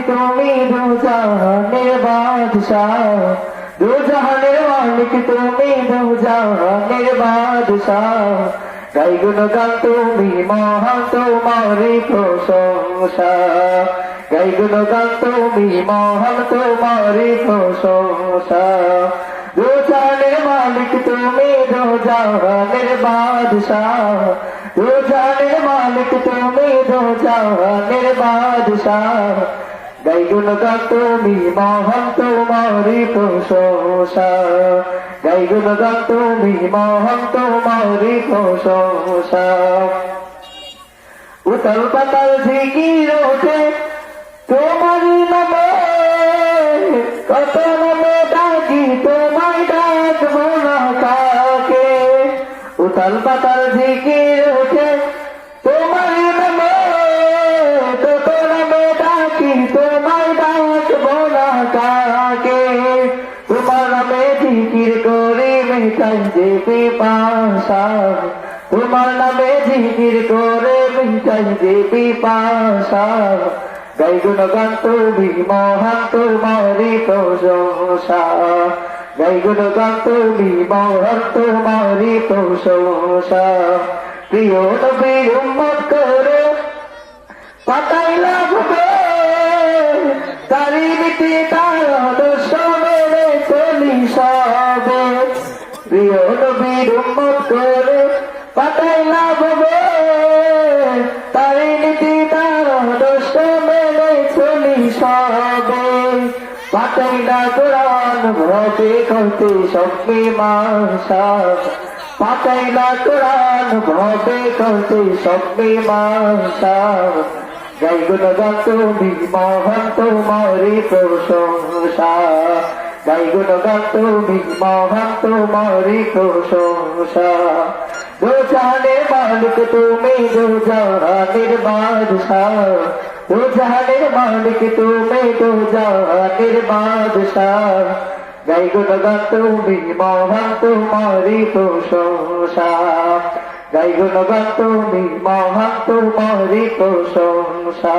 তুমি দু জাহানের বাদশাহ, দু জাহানের মালিক তুমি দু জাহানের বাদশাহ। গাই গুণগান তুমি মহান তোমারই প্রশংসা, গাই গুণগান তুমি মহান তোমারই প্রশংসা। দু জাহানের মালিক তুমি দু জাহানের বাদশাহ, দু জাহানের মালিক তুমি দু জাহানের বাদশাহ। গাই গুণগান তুমি মহান তোমারই প্রশংসা, গাই গুণগান তুমি মহান তোমারই প্রশংসা। উতল পাতাল জিকির ওঠে তোমারই নামে, কত নামে ডাকি তোমায় ডাকবো না কাকে। উতল পাতাল জিকির ওঠে তোমারই নামে, কত নামে ডাকি তোমায় ডাকবো না কাকে। তোমার নামে জিকির করে মেটাই যে পিপাসা, তোমার নামে জিকির করে মিটাই যে পিপাসা। গাই গুণগান তুমি মহান তোমারই প্রশংসা, গাই গুণগান তুমি মহান তোমারই প্রশংসা। প্রিয় নবীর উম্মত করে পাতাই লাগবে, তারি নীতি তার আদর্শ মেনে চলি সবে। প্রিয় নবীর উম্মত করে পাতাই লাগবে, তারি নীতি তার আদর্শ মেনে চলি সবে। পাতাই না কোরআন ভ্রতে করতে সব মীমাংসা, পাতাই না কোরআন ভ্রতে করতে সব মীমাংসা। গাই গুণগান তুমি মহান তোমারই প্রশংসা, গাই গুণগান তুমি মহান তোমারই প্রশংসা। দু জাহানের মালিক তুমি দু জাহানের বাদশাহ, দু জাহানের মালিক তুমি দু জাহানের বাদশাহ। গাই গুণগান তুমি মহান তোমারই প্রশংসা, গাই গুণগান তুমি মহান তোমারই প্রশংসা।